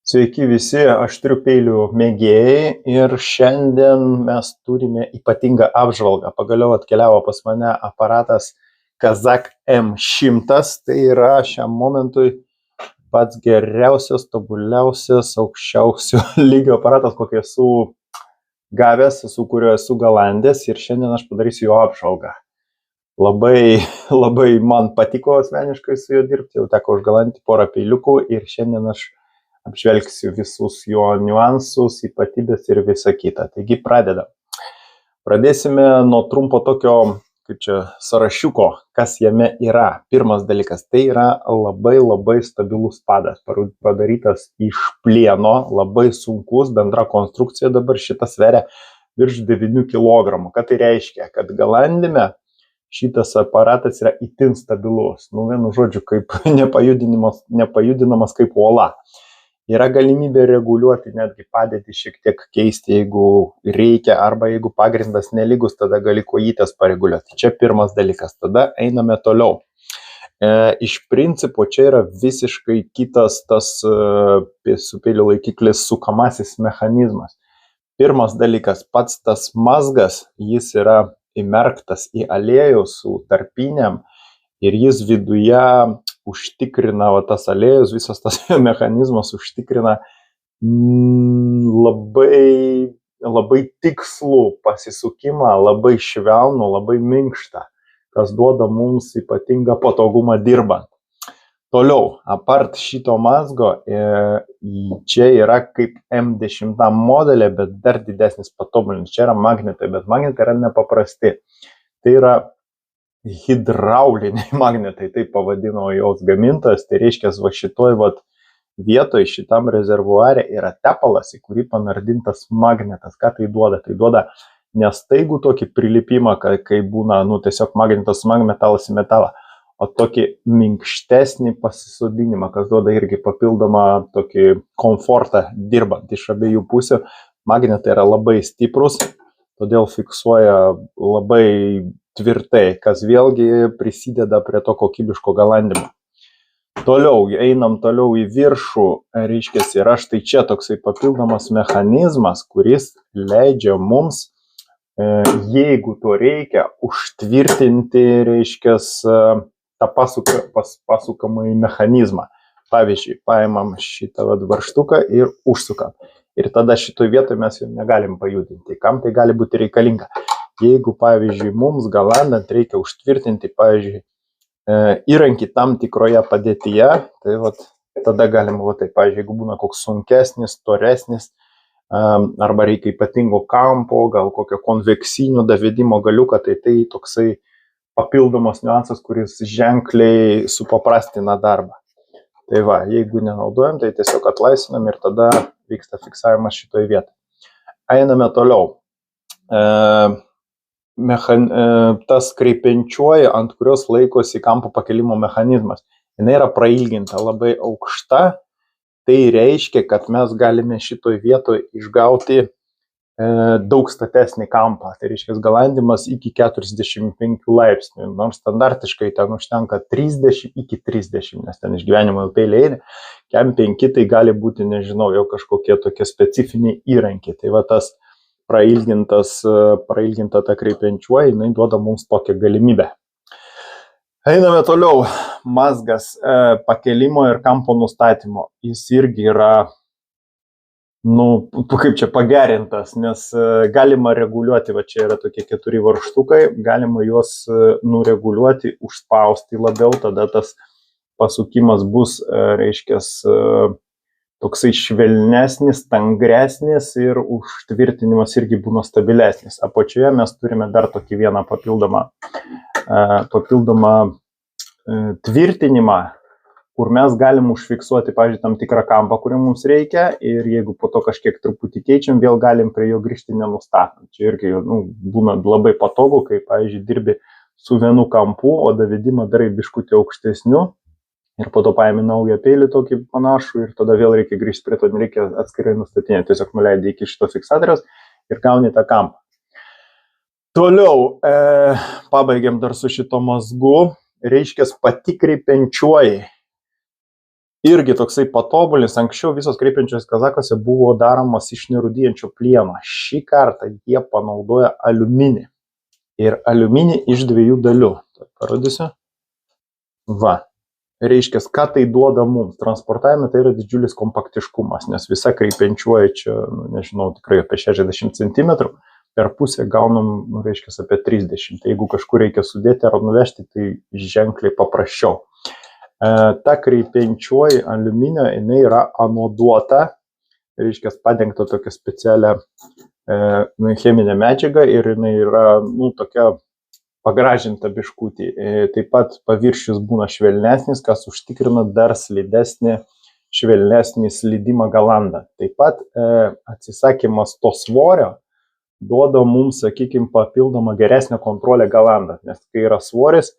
Sveiki visi aštrių peilių mėgėjai ir šiandien mes turime ypatingą apžvalgą. Pagaliau atkeliavo pas mane aparatas Kazak M100, tai yra šiam momentui pats geriausias, tobuliausias, aukščiausio lygio aparatas, kokį esu gavęs, su kuriuo esu galandęs, ir šiandien aš padarysiu jo apžvalgą. Labai man patiko asmeniškai su juo dirbti, jau teko užgalanti porą peiliukų ir šiandien aš apžvelgsiu visus jo niuansus, ypatybės ir visą kitą. Taigi pradedam. Pradėsime nuo trumpo tokio, kaip čia, sąrašiuko, kas jame yra. Pirmas dalykas, tai yra labai stabilus padas, padarytas iš plieno, labai sunkus, bendra konstrukcija dabar šitą sveria virš 9 kg. Ką tai reiškia? Kad galandime šitas aparatas yra itin stabilus. Vienu žodžiu, kaip nepajudinamas kaip uola. Yra galimybė reguliuoti, netgi padėtį šiek tiek keisti, jeigu reikia, arba jeigu pagrindas nelygus, tada gali kojytės pareguliuoti. Čia pirmas dalykas. Tada einame toliau. Iš principo čia yra visiškai kitas tas su peilio laikiklis sukamasis mechanizmas. Pirmas dalykas, pats tas mazgas, jis yra įmerktas į aliejų su tarpinėm ir jis viduje užtikrina, tas aliejus, visas tas mechanizmas užtikrina labai tikslų pasisukimą, labai švelnų, labai minkštą, kas duoda mums ypatingą patogumą dirbant. Toliau, apart šito mazgo, čia yra kaip M10 modelė, bet dar didesnis patobulinimas. Čia yra magnetai, bet magnetai yra nepaprasti. Tai yra hidrauliniai magnetai, taip pavadino jos gamintojas. Tai reiškia, va šitoj vietoj, šitam rezervuare yra tepalas, į kurį panardintas magnetas. Ką tai duoda? Tai duoda nestaigų tokį prilipimą, kai būna tiesiog magnetas metalas į metalą, o tokį minkštesnį pasisodinimą, kas duoda irgi papildomą tokį komfortą dirbant iš abiejų pusių. Magnetai yra labai stiprus, todėl fiksuoja labai tvirtai, kas vėlgi prisideda prie to kokybiško galandimo. Toliau, einam toliau į viršų, reiškia, yra štai čia toksai papildomas mechanizmas, kuris leidžia mums, jeigu to reikia, užtvirtinti, reiškia, tą pasukamąjį mechanizmą. Pavyzdžiui, paimam šitą varžtuką ir užsukam. Ir tada šitoj vietoje mes jau negalim pajudinti. Kam tai gali būti reikalinga? Jeigu, pavyzdžiui, mums galandant reikia užtvirtinti, pavyzdžiui, įrankį tam tikroje padėtyje, tai tada galima, pavyzdžiui, jeigu būna koks sunkesnis, storesnis, arba reikia ypatingo kampo, gal kokio konveksinio davedimo galiuką, tai toksai papildomas niuansas, kuris ženkliai supaprastina darbą. Tai jeigu nenaudojam, tai tiesiog atlaisvinam ir tada vyksta fiksavimas šitoje vietoje. Einame toliau. Tas kreipiančioji, ant kurios laikosi kampo pakelimo mechanizmas, jinai yra prailginta, labai aukšta. Tai reiškia, kad mes galime šitoje vietoje išgauti daug statesnį kampą. Tai reiškia, galandimas iki 45 laipsnių, nors standartiškai ten užtenka 30 iki 30, nes ten išgyvenimo peiliai, kem 5 tai gali būti, nežinau, jau kažkokie tokie specifiniai įrankiai. Tai tas prailginta ta kreipiančioji, jinai duoda mums tokią galimybę. Einame toliau. Mazgas pakelimo ir kampo nustatymo. Jis irgi yra kaip čia pagerintas, nes galima reguliuoti, čia yra tokie 4 varžtukai, galima juos nureguliuoti, užspausti labiau, tada tas pasukimas bus, reiškia, toksai švelnesnis, stangresnis ir užtvirtinimas irgi būna stabilesnis. Apačioje mes turime dar tokį vieną papildomą tvirtinimą, kur mes galim užfiksuoti, pavyzdžiui, tam tikrą kampą, kurį mums reikia, ir jeigu po to kažkiek truputį keičiam, vėl galim prie jo grįžti nenustatant. Čia irgi būna labai patogu, kai, pavyzdžiui, dirbi su vienu kampu, o davedimą darai biškutį aukštesniu, ir po to paimi naują peilį tokį panašų, ir tada vėl reikia grįžti prie to, nereikia atskirai nustatinėti, tiesiog nuleidai iki šito fiksatoriaus ir gauni tą kampą. Toliau, pabaigiam dar su šito mazgu, reiškia, pati kreipiančioji. Irgi toksai patobulis, anksčiau visos kreipiančios kazakose buvo daromas iš nerūdijančio plieno. Šį kartą jie panaudoja aliuminį. Ir aliuminį iš 2 dalių. Tai parodysiu. Va. Reiškia, ką tai duoda mums. Transportavime tai yra didžiulis kompaktiškumas, nes visa kreipiančioji čia, nežinau, tikrai apie 60 cm, per pusę gaunam, reiškia, apie 30. Tai jeigu kažkur reikia sudėti ar nuvežti, tai ženkliai paprasčiau. Ta kreipiančioji aliuminio, jinai yra anoduota, reiškia, padengta tokia specialia cheminė medžiaga ir jinai yra, tokia pagražinta biškutį. Taip pat paviršius būna švelnesnis, kas užtikrina dar slidesnį, švelnesnį slydimą galandą. Taip pat atsisakymas to svorio duoda mums, sakykime, papildomą geresnę kontrolę galandą, nes kai yra svoris,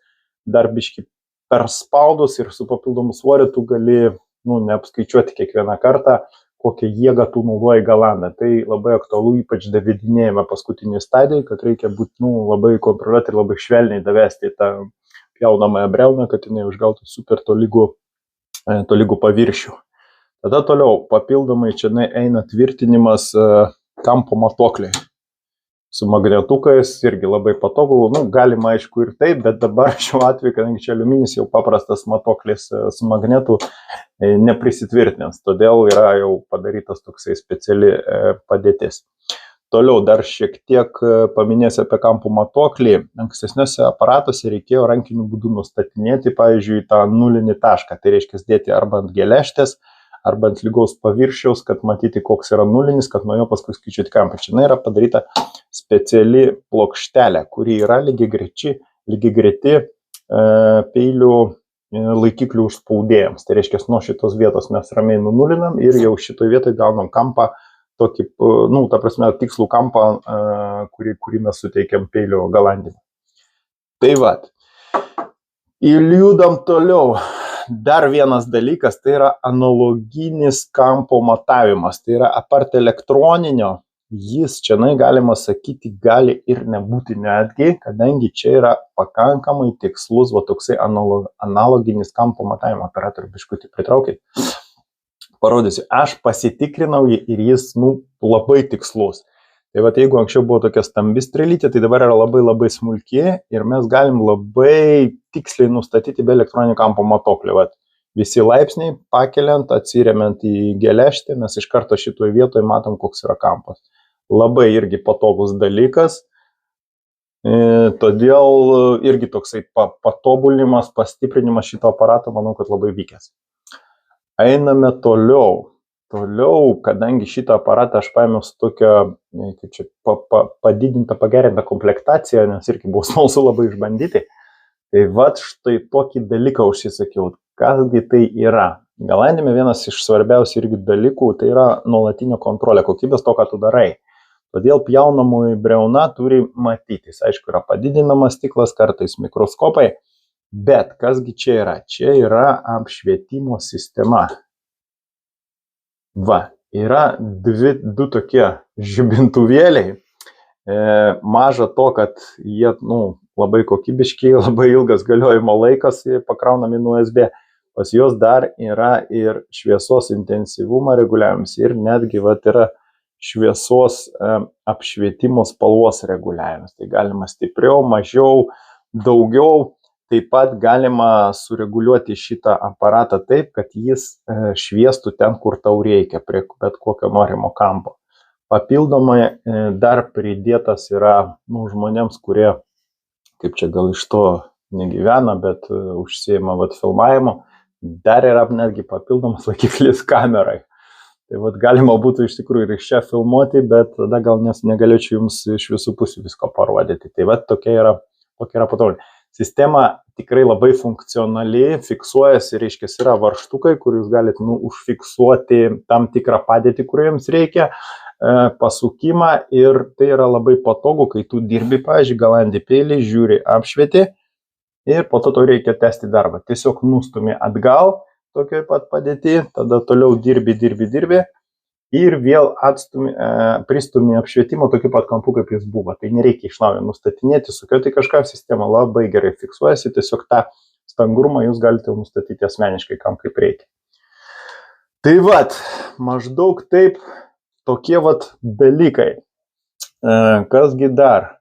dar biški perspaudus ir su papildomu svoriu tu gali neapskaičiuoti kiekvieną kartą, kokią jėgą tu naudoji galandą. Tai labai aktualu, ypač davidinėjame paskutinį stadiją, kad reikia būti labai kontroliuoti ir labai švelniai davesti tą pjaunamąją briauną, kad jinai užgautų super tolygų paviršių. Tada toliau, papildomai čia eina tvirtinimas kampo matuokliai. Su magnetukais irgi labai patogu, galima aišku ir taip, bet dabar šiuo atveju, kadangi čia aliuminis jau paprastas matuoklis su magnetu neprisitvirtinęs, todėl yra jau padarytas toksai speciali padėtis. Toliau dar šiek tiek paminėsiu apie kampo matuoklį. Ankstesniuose aparatuose reikėjo rankiniu būdu nustatinėti, pavyzdžiui, tą nulinį tašką, tai reiškia dėti arba ant geležtės, arba ant lygaus paviršiaus, kad matyti, koks yra nulinis, kad nuo jo paskui skaičiuoti kampą. Čia yra padaryta speciali plokštelė, kuri yra lygiagreti peilių laikiklių užspaudėjams. Tai reiškia, nuo šitos vietos mes ramiai nunulinam ir jau šitoje vietoje gaunam kampą, tokį, ta prasme, tikslų kampą, kurį mes suteikiam peilio galandimui. Tai va, judam toliau. Dar vienas dalykas, tai yra analoginis kampo matavimas. Tai yra apart elektroninio, jis čia, galima sakyti, gali ir nebūti netgi, kadangi čia yra pakankamai tikslus, toksai analoginis kampo matavimo. Operatorių biškutį pritraukit. Parodysiu, aš pasitikrinau jį ir jis labai tikslus. Tai jeigu anksčiau buvo tokia stambi strėlytė, tai dabar yra labai smulki ir mes galim labai tiksliai nustatyti be elektroninio kampo matuoklio. Visi laipsniai pakeliant, atsiremiant į geležtę, mes iš karto šitoje vietoje matom, koks yra kampas. Labai irgi patogus dalykas, todėl irgi toksai patobulinimas, pastiprinimas šito aparato, manau, kad labai vykęs. Einame toliau. Toliau, kadangi šitą aparatą aš paėmiau su tokia padidinta, pagerinta komplektacija, nes irgi buvo smalsu labai išbandyti, tai štai tokį dalyką užsisakiau. Kasgi tai yra? Galandime vienas iš svarbiausių irgi dalykų, tai yra nuolatinė kontrolė kokybės to, ką tu darai. Todėl pjaunamoji briauna turi matytis. Aišku, yra padidinamas stiklas, kartais mikroskopai, bet kasgi čia yra? Čia yra apšvietimo sistema. Yra du tokie žibintuvėliai. Maža to, kad jie labai kokybiški, labai ilgas galiojimo laikas pakraunami nuo USB. Pas juos dar yra ir šviesos intensyvumo reguliavimas ir netgi yra šviesos apšvietimo spalvos reguliavimas. Tai galima stipriau, mažiau, daugiau. Taip pat galima sureguliuoti šitą aparatą taip, kad jis šviestų ten, kur tau reikia, prie bet kokio norimo kampo. Papildomai dar pridėtas yra žmonėms, kurie, kaip čia gal iš to negyvena, bet užsiima filmavimu, dar yra netgi papildomas laikiklis kamerai. Tai galima būtų iš tikrųjų ir iš čia filmuoti, bet tada gal negalėčiau jums iš visų pusių visko parodyti. Tai tokia yra patobulė. Sistema tikrai labai funkcionali, fiksuojasi, reiškia, yra varžtukai, kur jūs galite užfiksuoti tam tikrą padėtį, kur jums reikia, pasukimą ir tai yra labai patogu, kai tu dirbi, pavyzdžiui, galandi peilį, žiūri, apšvieti ir po to reikia tęsti darbą. Tiesiog nustumi atgal tokioj pat padėti, tada toliau dirbi ir vėl pristumi apšvietimo tokiu pat kampu, kaip jis buvo. Tai nereikia iš naujo nustatinėti, sukioti kažką, sistema labai gerai fiksuojasi, tiesiog tą stangrumą jūs galite nustatyti asmeniškai, kam kaip reikia. Tai vat, maždaug taip, tokie vat dalykai. Kasgi dar?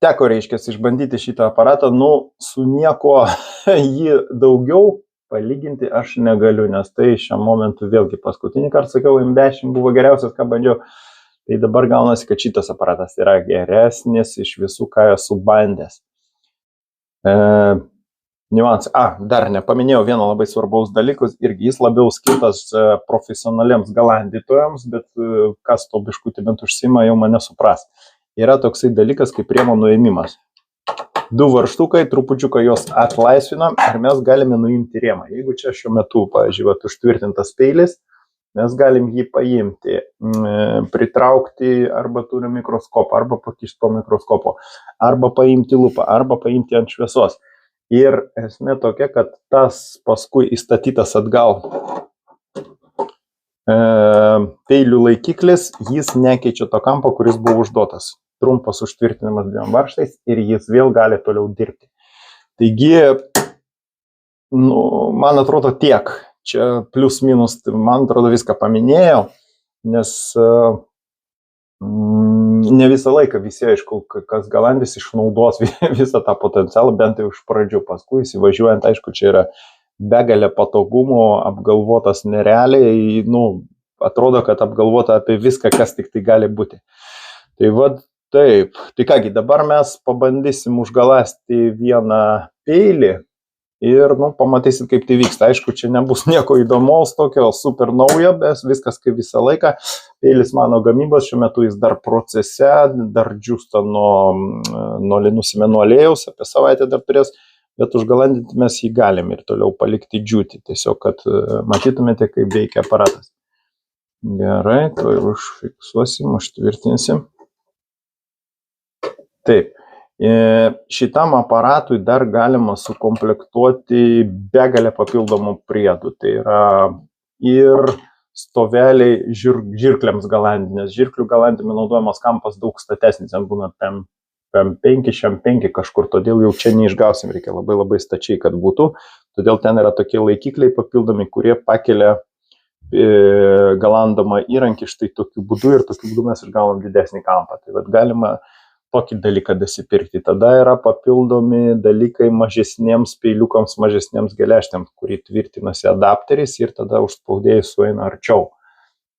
Teko, reiškia, išbandyti šitą aparatą, su nieko jį daugiau palyginti aš negaliu, nes tai šiam momentu vėlgi paskutinį kartą sakiau, M10 buvo geriausias, ką bandžiau. Tai dabar gaunasi, kad šitas aparatas yra geresnis iš visų, ką esu bandęs. Niuansai. Dar nepaminėjau vieno labai svarbaus dalykus, irgi jis labiau skirtas profesionaliems galandytojams, bet kas to biškutį bent užsima, jau mane supras. Yra toksai dalykas kaip rėmo nuėmimas. 2 varžtukai, trupučiuką jos atlaisvinam ir mes galime nuimti rėmą. Jeigu čia šiuo metu, pavyzdžiui, užtvirtintas peilis, mes galim jį paimti, pritraukti, arba turi mikroskopą, arba pakišti po mikroskopo, arba paimti lupą, arba paimti ant šviesos. Ir esmė tokia, kad tas paskui įstatytas atgal peilių laikiklis, jis nekeičia to kampo, kuris buvo užduotas. Trumpas užtvirtinimas 2 varžtais ir jis vėl gali toliau dirbti. Taigi, man atrodo tiek. Čia plius minus, man atrodo, viską paminėjau, nes ne visą laiką visi, aišku, kas galandys išnaudos visą tą potencialą, bent jau iš pradžių, paskui įsivažiuojant, aišku, čia yra begalė patogumų, apgalvotas nerealiai, atrodo, kad apgalvota apie viską, kas tik tai gali būti. Tai vad taip, tai kągi, dabar mes pabandysim užgalasti vieną peilį ir, pamatysit, kaip tai vyksta. Aišku, čia nebus nieko įdomaus, tokio super naujo, bet viskas kaip visą laiką. Peilis mano gamybos, šiuo metu jis dar procese, dar džiūsta nuo linų sėmenų aliejaus, apie savaitę dar turės, bet užgalandinti mes jį galim ir toliau palikti džiūti, tiesiog, kad matytumėte, kaip veikia aparatas. Gerai, to ir užfiksuosim, užtvirtinsim. Taip. Šitam aparatui dar galima sukomplektuoti begalę papildomų priedų. Tai yra ir stoveliai žirkliams galandinti, nes žirklių galandime naudojamas kampas daug statesnis, ten būna PM5, šiam5 kažkur, todėl jau čia neišgausim, reikia labai labai stačiai, kad būtų. Todėl ten yra tokie laikikliai papildomi, kurie pakelia galandomą įrankį štai tokiu būdu ir tokiu būdu mes išgaunam didesnį kampą. Tai vat galima tokį dalyką dasipirkti. Tada yra papildomi dalykai mažesniems peiliukams, mažesniems geležtėms, kurį tvirtinasi adapteris ir tada užspaudėjus sueina arčiau.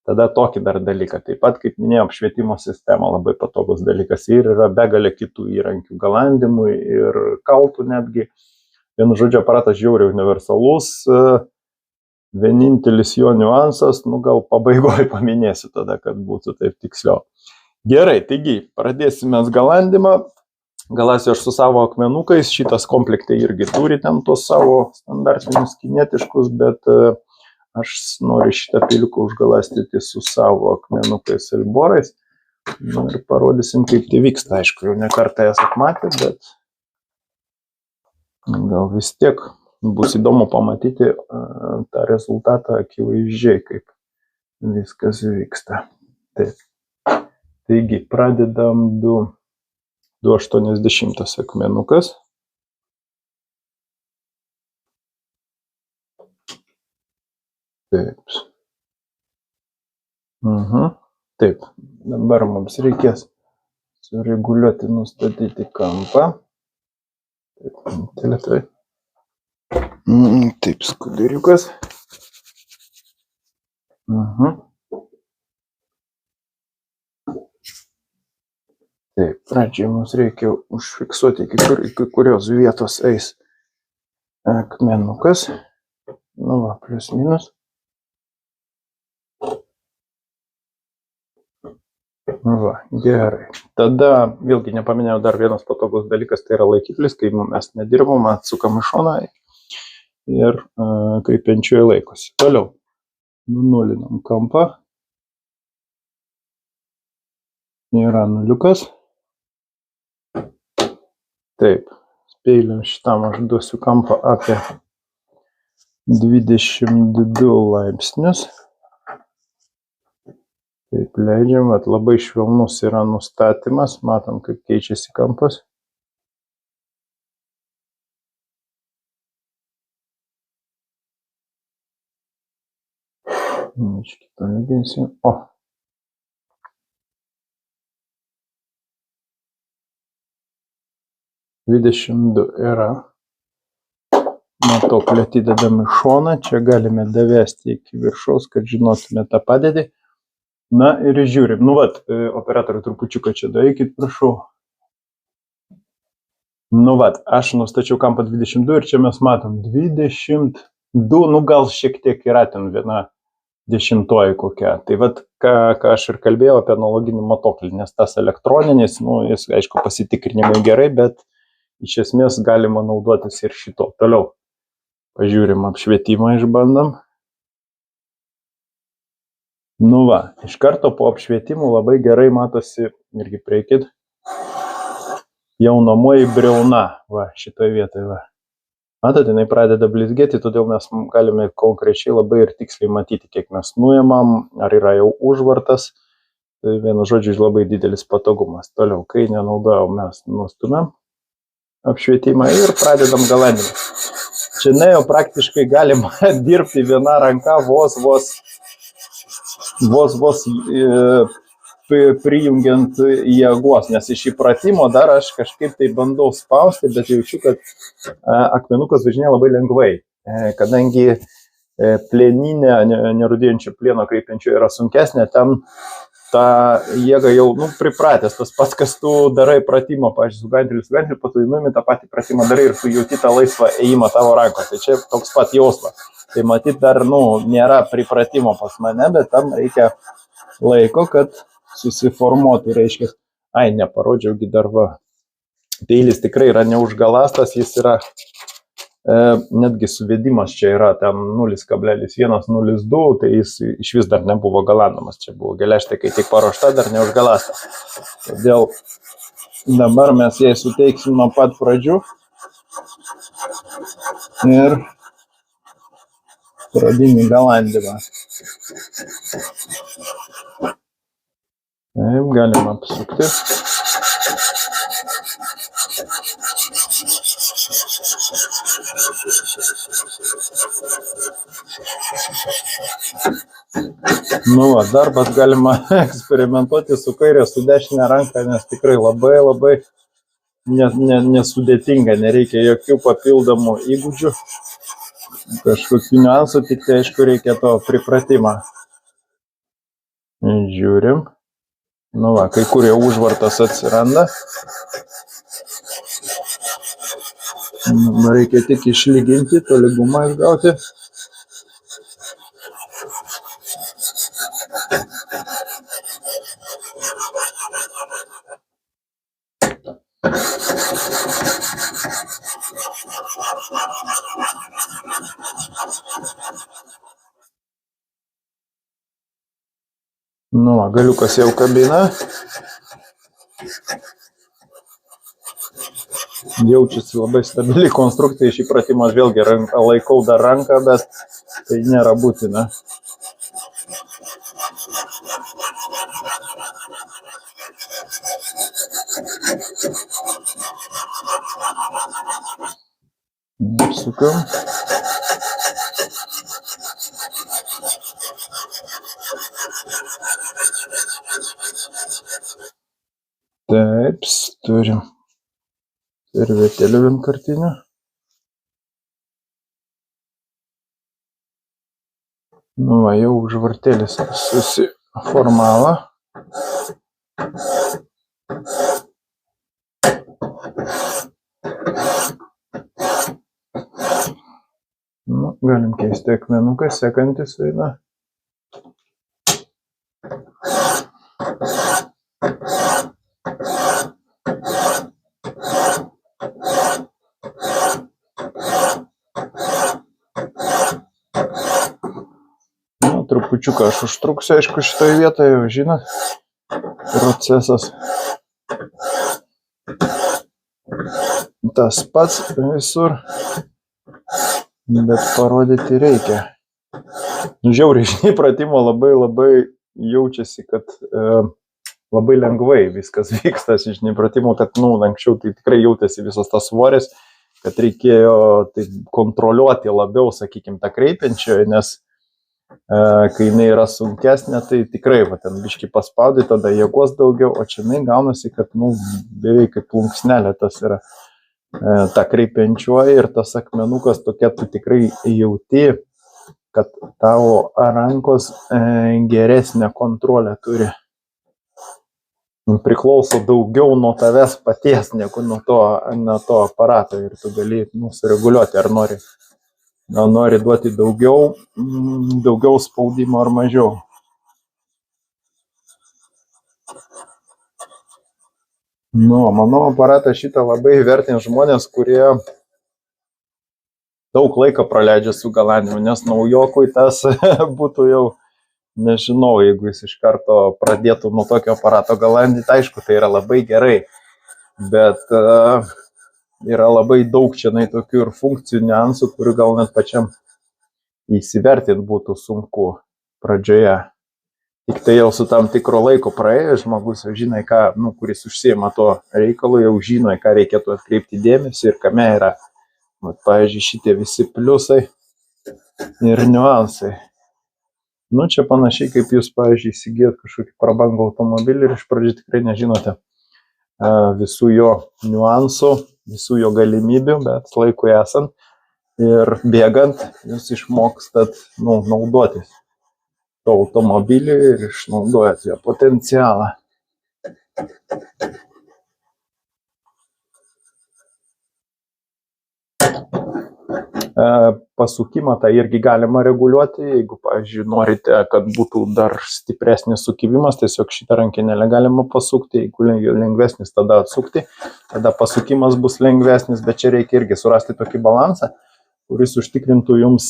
Tada tokį dar dalyką. Taip pat, kaip minėjau, apšvietimo sistema labai patogus dalykas ir yra begalė kitų įrankių galandimui ir kaltų netgi. Vienu žodžiu, aparatas žiauriai universalus. Vienintelis jo niuansas, gal pabaigoje paminėsiu tada, kad būtų taip tiksliau. Gerai, taigi, pradėsime galandimą. Galasiu aš su savo akmenukais, šitas komplektai irgi turi ten tos savo standartinius kinietiškus, bet aš noriu šitą peiliuką užgalastyti su savo akmenukais alborais. Ir parodysim, kaip tai vyksta. Aišku, jau ne kartą esat matę, bet gal vis tiek bus įdomu pamatyti tą rezultatą akivaizdžiai, kaip viskas vyksta. Taip. Taigi, pradedam 2,80 akmenukas. Taip. Taip, dabar mums reikės sureguliuoti, nustatyti kampą. Taip, taip, skuduriukas. Taip, pradžiai mums reikia užfiksuoti, iki kurios vietos eis akmenukas. Plius minus. Gerai. Tada, vėlgi nepaminėjau, dar vienas patogus dalykas, tai yra laikiklis, kai mes nedirbam, atsukam į šoną ir kaip penčioje laikosi. Toliau, nunulinam kampą. Yra nuliukas. Taip, peiliam šitam aš duosiu kampą apie 22 laipsnius. Taip, leidžiam, labai švelnus yra nustatymas, matom, kaip keičiasi kampas. Iš kito lyginsim. O. $22 yra. Matuoklį atidedam į šoną. Čia galime davesti iki viršaus, kad žinotume tą padėtį. Na ir žiūrim. Nu vat, operatorių trupučiuką čia daeikit, prašau. Nu vat, aš nustačiau kampą 22 ir čia mes matom 22, nu gal šiek tiek yra ten viena dešimtoji kokia. Tai vat, ką aš ir kalbėjau apie analoginį matuoklį, nes tas elektroninis, nu jis aišku pasitikrinimai gerai, bet iš esmės galima naudotis ir šito. Toliau pažiūrim apšvietimą išbandom. Nu va, iš karto po apšvietimų labai gerai matosi, irgi prieikit, jaunamoji briauna, va, šitoje vietoje, va. Matot, jinai pradeda blizgėti, todėl mes galime konkrečiai labai ir tiksliai matyti, kiek mes nuėmam, ar yra jau užvartas. Tai vienu žodžiu labai didelis patogumas. Toliau, kai nenaudojau, mes nustumėm apšvietimą ir pradedam galandimą. Čia jau praktiškai galima dirbti viena ranka vos prijungiant jėgos, nes iš įpratimo dar aš kažkaip tai bandau spausti, bet jaučiu, kad akmenukas važinėja labai lengvai, kadangi plieninė, nerūdėjančio plieno kreipiančio yra sunkesnė, ten ta jėga jau pripratęs, tas pats, kas tu darai pratimą, pavyzdžiui, su ganteliu, po to įnuimi tą patį pratimą darai ir tu jauti tą laisvą ėjimą tavo rankos, tai čia toks pat jausmas. Tai matyt dar, nėra pripratimo pas mane, bet tam reikia laiko, kad susiformuotų, reiškia, neparodžiaugi dar va. Peilis tikrai yra neužgalastas, jis yra, netgi suvedimas čia yra ten 0,102, tai jis iš vis dar nebuvo galandamas, čia buvo geležtė, kai tik paruošta, dar neužgalasta. Todėl dabar mes jai suteiksim nuo pat pradžių ir pradinį galandimą. Taip, galima apsukti. Nu, darbas galima eksperimentuoti su kairė, su dešinė ranka, nes tikrai labai nesudėtinga, nereikia jokių papildomų įgūdžių, kažkokių niuansų, tik tai aišku reikia to pripratimą. Žiūrim. Nu va, kai kur jau užvartas atsiranda. Reikia tik išlyginti, tolygumą išgauti. Nu, galiukas jau kabina. Jaučiasi labai stabili konstrukcija, iš įpratimo aš vėlgi laikau dar ranką, bet tai nėra būtina. Sukam. Taip, turim servetėlių vienkartinių. Nu va, jau užvartėlis susiformavo. Nu, galim keisti akmenuką, sekantis eina. Trupučiuką aš užtruksiu, aišku, šitoje vietoje, jau žinot, procesas tas pats visur, bet parodyti reikia. Žiauriai iš įpratimo labai jaučiasi, kad labai lengvai viskas vyksta iš įpratimo, kad anksčiau tai tikrai jautėsi visas tas svoris, kad reikėjo tai kontroliuoti labiau, sakykime, tą kreipiančioje, nes kai jinai yra sunkesnė, tai tikrai, va, ten biški paspaudai, tada jėgos daugiau, o čia jinai gaunasi, kad, nu, beveik kaip plunksnelė tas yra ta kreipiančioji ir tas akmenukas tokia, tu tikrai jauti, kad tavo rankos geresnę kontrolę turi. Priklauso daugiau nuo tavęs paties, negu nuo to aparato ir tu gali sureguliuoti, ar nori duoti daugiau spaudimo ar mažiau. Nu, manau, aparatą šitą labai vertins žmonės, kurie daug laiko praleidžia su galandimu, nes naujokui tas būtų jau, nežinau, jeigu jis iš karto pradėtų nuo tokio aparato galandyti, aišku, tai yra labai gerai, bet yra labai daug čia tokių ir funkcijų niuansų, kurių gal net pačiam įsivertinti būtų sunku pradžioje. Tik tai jau su tam tikro laiko praėjus, žmogus jau žinai, kuris užsiima to reikalu, jau žino, ką reikėtų atkreipti dėmesį ir kame yra, pavyzdžiui, šitie visi pliusai ir niuansai. Nu, čia panašiai kaip jūs, pavyzdžiui, įsigijot kažkokį prabangų automobilį ir iš pradžių tikrai nežinote visų jo niuansų, visų jo galimybių, bet laikui esant ir bėgant jūs išmokstat naudotis to automobilį ir išnaudojat jo potencialą. Pasukimą tai irgi galima reguliuoti, jeigu, pavyzdžiui, norite, kad būtų dar stipresnis sukivimas, tiesiog šitą rankenėlę galima pasukti, jeigu lengvesnis, tada atsukti, tada pasukimas bus lengvesnis, bet čia reikia irgi surasti tokį balansą, kuris užtikrintų jums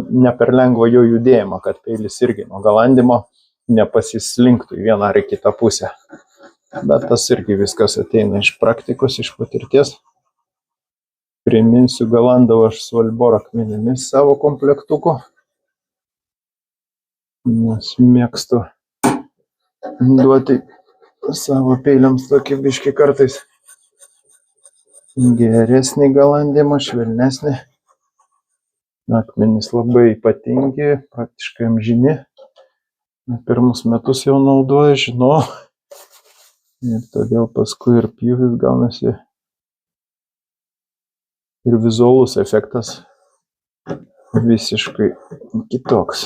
ne per lengvą jo judėjimą, kad peilis irgi nuo galandimo nepasislinktų į vieną ar į kitą pusę. Bet tas irgi viskas ateina iš praktikos, iš patirties. Priminsiu, galandau aš su Albor akmenimis savo komplektuku, nes mėgstu duoti savo peiliams tokį biškį kartais geresnį galandimą, švelnesnį. Akmenys labai ypatingi, praktiškai amžini. Pirmus metus jau naudoju, žinau. Ir todėl paskui ir pjūvis gaunasi. Ir vizualus efektas visiškai kitoks.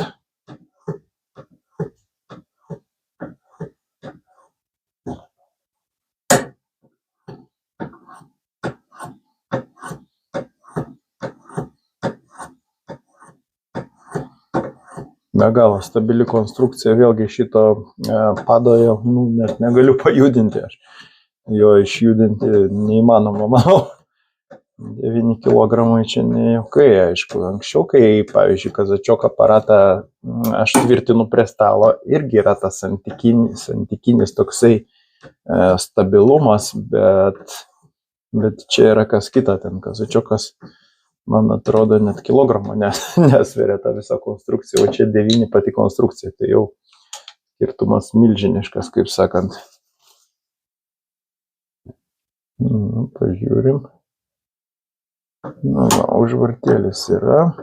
Be galo stabili konstrukcija, vėlgi šito padojo, net negaliu pajudinti, aš jo išjudinti neįmanoma, manau. 9 kg čia ne jokai, aišku. Anksčiau, kai, pavyzdžiui, kazačiok aparatą aš tvirtinu prie stalo, irgi yra tas santykinis toksai stabilumas, bet čia yra kas kita, ten kazačiokas, man atrodo, net kilogramą nesveria ta visa konstrukcija, o čia 9 pati konstrukcija, tai jau skirtumas milžiniškas, kaip sakant. Pažiūrim. Užvartėlis yra,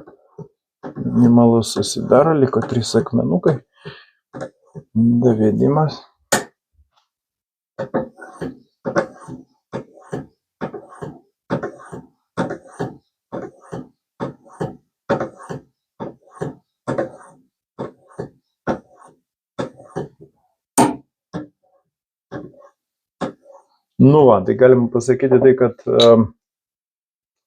minimalus susidaro, liko 3 akmenukai, davėdimas. Tai galima pasakyti tai, kad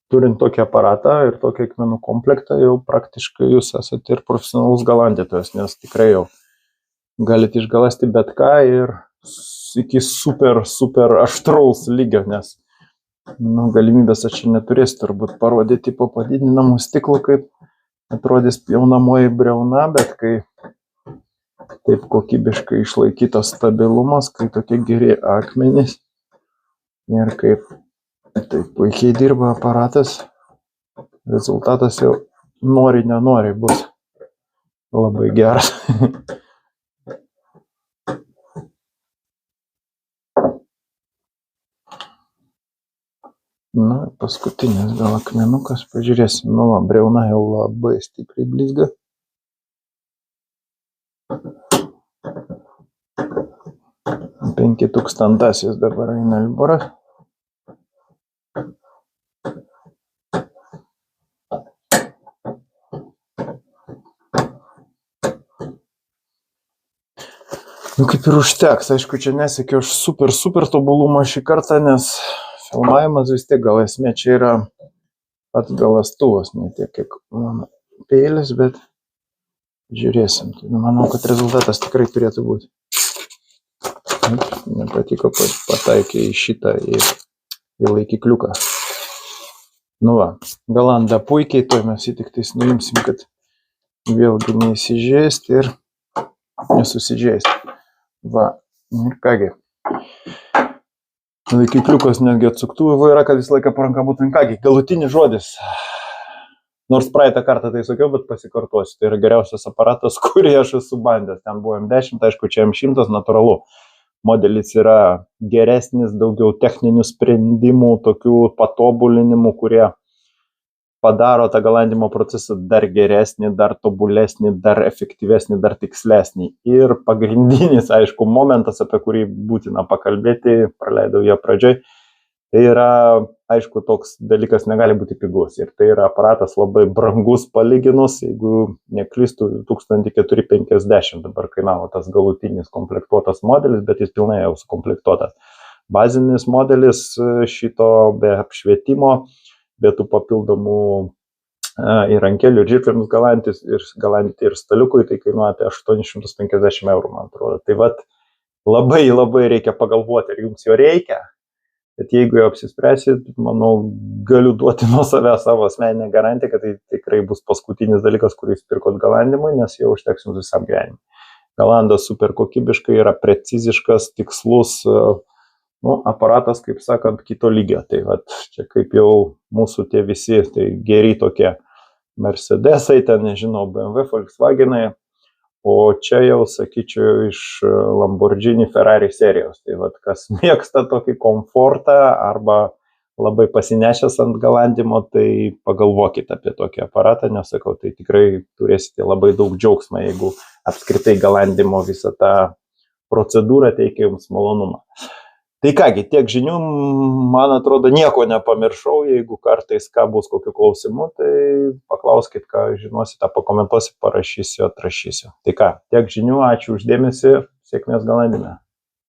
turint tokį aparatą ir tokį akmenų komplektą, jau praktiškai jūs esate ir profesionalus galandytojas, nes tikrai jau galite išgalasti bet ką ir iki super aštraus lygio, nes galimybės aš čia neturėsiu turbūt parodyti po padidinamu stiklu, kaip atrodys pjaunamoji briauna, bet kai taip kokybiškai išlaikytas stabilumas, kai tokie geri akmenys ir kaip taip puikiai dirba aparatas, rezultatas jau nenori bus labai geras. Paskutinis gal akmenukas, pažiūrėsim, briauna jau labai stipriai blizga. 5000 dabar eina Liboras. Nu kaip ir užteks, aišku, čia nesiekiu aš super tobulumo šį kartą, nes filmavimas vis tiek gal esmė čia yra pats galastuvas, ne tiek kiek mano peilis, bet žiūrėsim. Manau, kad rezultatas tikrai turėtų būti. Nepatiko, pataikė į šitą, į laikikliuką. Nu va, galanda puikiai, to mes jį tik tais nuimsim, kad vėlgi neįsižeisti ir nesusižeisti. Va, ir kągi. Laikikliukas netgi atsuktuvų yra, kad visą laiką po ranka būtų. Kągi, galutinis žodis. Nors praeitą kartą tai sakiau, bet pasikartosiu. Tai yra geriausias aparatas, kurį aš esu bandęs. Ten buvo M10, aišku, čia M100, natūralu. Modelis yra geresnis, daugiau techninių sprendimų, tokių patobulinimų, kurie padaro tą galandimo procesą dar geresnį, dar tobulesnį, dar efektyvesnį, dar tikslesnį. Ir pagrindinis, aišku, momentas, apie kurį būtina pakalbėti, praleidau ją pradžioj, tai yra, aišku, toks dalykas negali būti pigus. Ir tai yra aparatas labai brangus palyginus, jeigu neklystu, 1450 dabar kainavo tas galutinis komplektuotas modelis, bet jis pilnai jau sukomplektuotas. Bazinis modelis šito be apšvietimo, be tų papildomų įrankelių ir žirklėms galandyti ir staliukui, tai kainuoja apie 850 eurų, man atrodo. Tai vat labai reikia pagalvoti, ar jums jo reikia. Bet jeigu jau apsispręsit, manau, galiu duoti nuo savęs savo asmeninę garantiją, kad tai tikrai bus paskutinis dalykas, kurį jūs pirkot galandimui, nes jau užteks jums visam gyvenimui. Galandas super kokybiškai yra preciziškas, tikslus, aparatas, kaip sakant, kito lygio. Tai vat, čia kaip jau mūsų tie visi, tai geri tokie Mercedesai, ten nežinau, BMW, Volkswagenai, o čia jau, sakyčiau, iš Lamborghini, Ferrari serijos. Tai vat, kas mėgsta tokį komfortą arba labai pasinešęs ant galandimo, tai pagalvokit apie tokį aparatą, nes sakau, tai tikrai turėsite labai daug džiaugsmą, jeigu apskritai galandimo visą tą procedūrą teikia jums malonumą. Tai kągi, tiek žinių, man atrodo, nieko nepamiršau, jeigu kartais ką bus kokių klausimų, tai paklauskit, ką žinosite, pakomentuosiu, parašysiu, atrašysiu. Tai ką, tiek žinių, ačiū uždėmesį, sėkmės galandime.